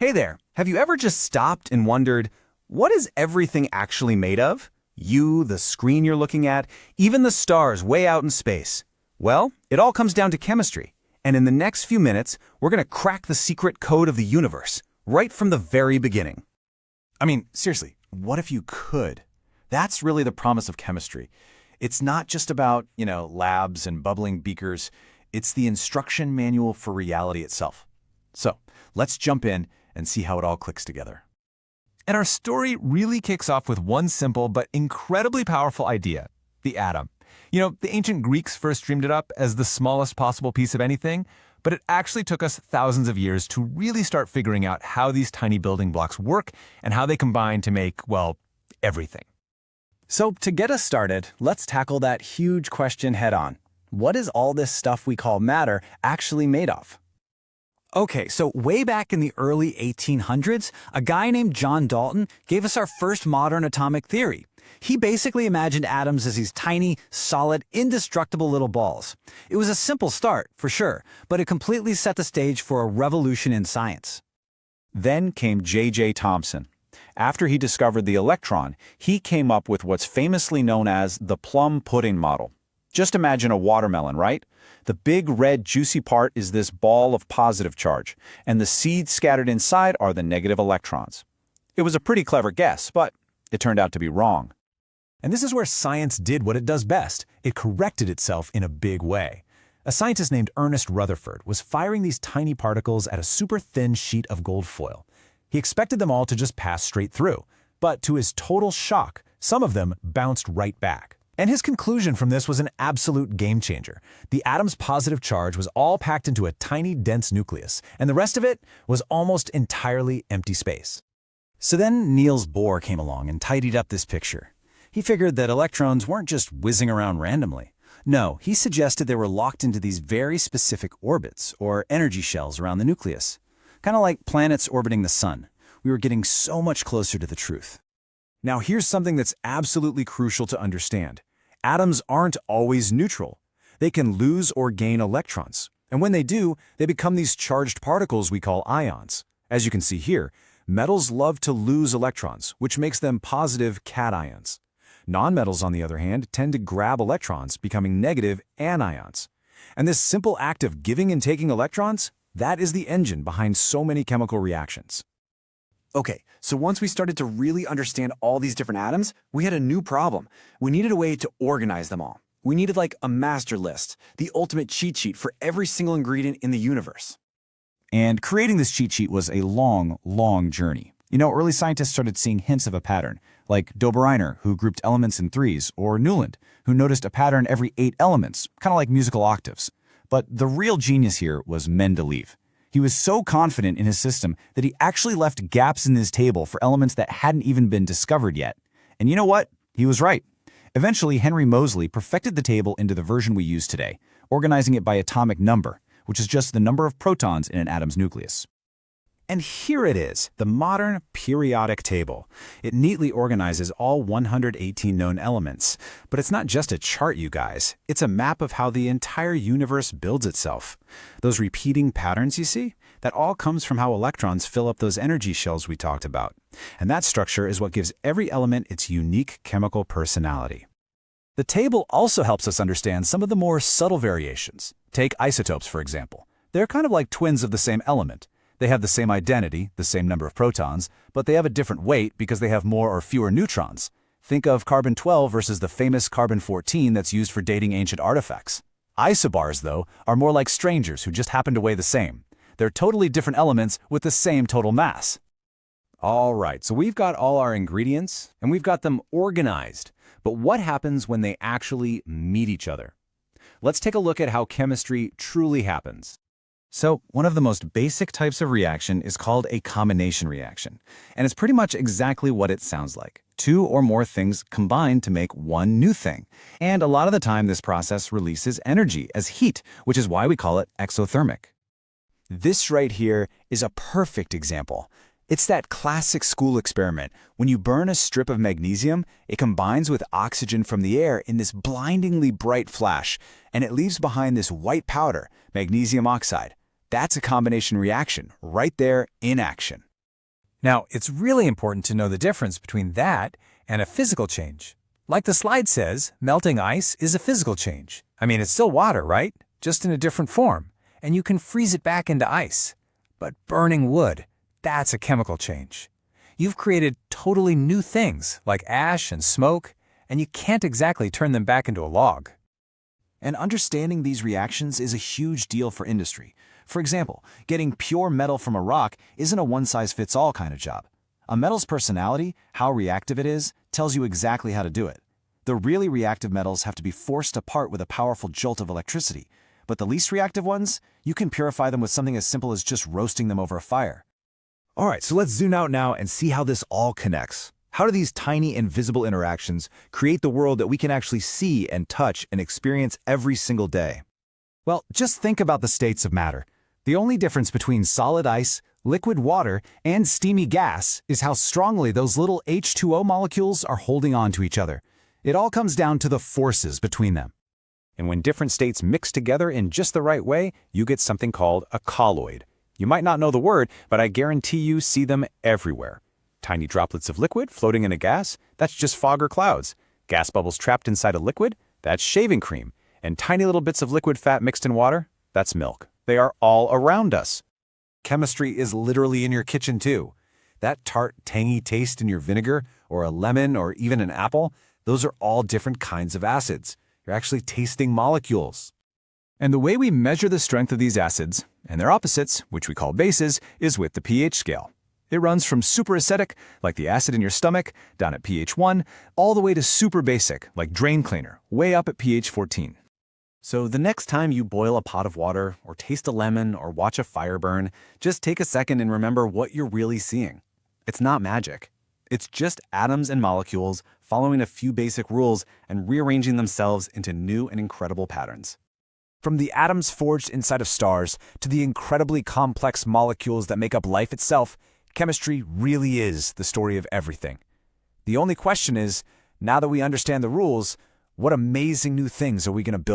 Hey there, have you ever just stopped and wondered, what is everything actually made of? You, the screen you're looking at, even the stars way out in space. Well, it all comes down to chemistry. And in the next few minutes, we're going to crack the secret code of the universe, right from the very beginning. I mean, seriously, what if you could? That's really the promise of chemistry. It's not just about, labs and bubbling beakers. It's the instruction manual for reality itself. So, let's jump in and see how it all clicks together. And our story really kicks off with one simple but incredibly powerful idea, the atom. The ancient Greeks first dreamed it up as the smallest possible piece of anything, but it actually took us thousands of years to really start figuring out how these tiny building blocks work and how they combine to make, well, everything. So to get us started, let's tackle that huge question head-on. What is all this stuff we call matter actually made of? Okay, so way back in the early 1800s, a guy named John Dalton gave us our first modern atomic theory. He basically imagined atoms as these tiny, solid, indestructible little balls. It was a simple start, for sure, but it completely set the stage for a revolution in science. Then came J.J. Thomson. After he discovered the electron, he came up with what's famously known as the plum pudding model. Just imagine a watermelon, right? The big red juicy part is this ball of positive charge, and the seeds scattered inside are the negative electrons. It was a pretty clever guess, but it turned out to be wrong. And this is where science did what it does best. It corrected itself in a big way. A scientist named Ernest Rutherford was firing these tiny particles at a super thin sheet of gold foil. He expected them all to just pass straight through, but to his total shock, some of them bounced right back. And his conclusion from this was an absolute game changer. The atom's positive charge was all packed into a tiny, dense nucleus, and the rest of it was almost entirely empty space. So then Niels Bohr came along and tidied up this picture. He figured that electrons weren't just whizzing around randomly. No, he suggested they were locked into these very specific orbits, or energy shells around the nucleus. Kind of like planets orbiting the sun. We were getting so much closer to the truth. Now here's something that's absolutely crucial to understand. Atoms aren't always neutral. They can lose or gain electrons. And when they do, they become these charged particles we call ions. As you can see here, metals love to lose electrons, which makes them positive cations. Nonmetals, on the other hand, tend to grab electrons, becoming negative anions. And this simple act of giving and taking electrons, that is the engine behind so many chemical reactions. Okay, so once we started to really understand all these different atoms, we had a new problem. We needed a way to organize them all. We needed like a master list, the ultimate cheat sheet for every single ingredient in the universe. And creating this cheat sheet was a long, long journey. Early scientists started seeing hints of a pattern, like Dobereiner, who grouped elements in threes, or Newland, who noticed a pattern every 8 elements, kind of like musical octaves. But the real genius here was Mendeleev. He was so confident in his system that he actually left gaps in his table for elements that hadn't even been discovered yet. And you know what? He was right. Eventually, Henry Moseley perfected the table into the version we use today, organizing it by atomic number, which is just the number of protons in an atom's nucleus. And here it is, the modern periodic table. It neatly organizes all 118 known elements. But it's not just a chart, you guys. It's a map of how the entire universe builds itself. Those repeating patterns you see? That all comes from how electrons fill up those energy shells we talked about. And that structure is what gives every element its unique chemical personality. The table also helps us understand some of the more subtle variations. Take isotopes, for example. They're kind of like twins of the same element. They have the same identity, the same number of protons, but they have a different weight because they have more or fewer neutrons. Think of carbon-12 versus the famous carbon-14 that's used for dating ancient artifacts. Isobars, though, are more like strangers who just happen to weigh the same. They're totally different elements with the same total mass. All right, so we've got all our ingredients, and we've got them organized. But what happens when they actually meet each other? Let's take a look at how chemistry truly happens. So, one of the most basic types of reaction is called a combination reaction, and it's pretty much exactly what it sounds like. 2 or more things combine to make one new thing. And a lot of the time, this process releases energy as heat, which is why we call it exothermic. This right here is a perfect example. It's that classic school experiment. When you burn a strip of magnesium, it combines with oxygen from the air in this blindingly bright flash, and it leaves behind this white powder, magnesium oxide. That's a combination reaction, right there in action. Now, it's really important to know the difference between that and a physical change. Like the slide says, melting ice is a physical change. I mean, it's still water, right? Just in a different form, and you can freeze it back into ice. But burning wood, that's a chemical change. You've created totally new things, like ash and smoke, and you can't exactly turn them back into a log. And understanding these reactions is a huge deal for industry. For example, getting pure metal from a rock isn't a one-size-fits-all kind of job. A metal's personality, how reactive it is, tells you exactly how to do it. The really reactive metals have to be forced apart with a powerful jolt of electricity, but the least reactive ones, you can purify them with something as simple as just roasting them over a fire. All right, so let's zoom out now and see how this all connects. How do these tiny invisible interactions create the world that we can actually see and touch and experience every single day? Well, just think about the states of matter. The only difference between solid ice, liquid water, and steamy gas is how strongly those little H2O molecules are holding on to each other. It all comes down to the forces between them. And when different states mix together in just the right way, you get something called a colloid. You might not know the word, but I guarantee you see them everywhere. Tiny droplets of liquid floating in a gas, that's just fog or clouds. Gas bubbles trapped inside a liquid, that's shaving cream. And tiny little bits of liquid fat mixed in water, that's milk. They are all around us. Chemistry is literally in your kitchen too. That tart, tangy taste in your vinegar, or a lemon, or even an apple, those are all different kinds of acids. You're actually tasting molecules. And the way we measure the strength of these acids, and their opposites, which we call bases, is with the pH scale. It runs from super acidic, like the acid in your stomach, down at pH 1, all the way to super basic, like drain cleaner, way up at pH 14. So the next time you boil a pot of water, or taste a lemon, or watch a fire burn, just take a second and remember what you're really seeing. It's not magic. It's just atoms and molecules following a few basic rules and rearranging themselves into new and incredible patterns. From the atoms forged inside of stars to the incredibly complex molecules that make up life itself, chemistry really is the story of everything. The only question is, now that we understand the rules, what amazing new things are we going to build?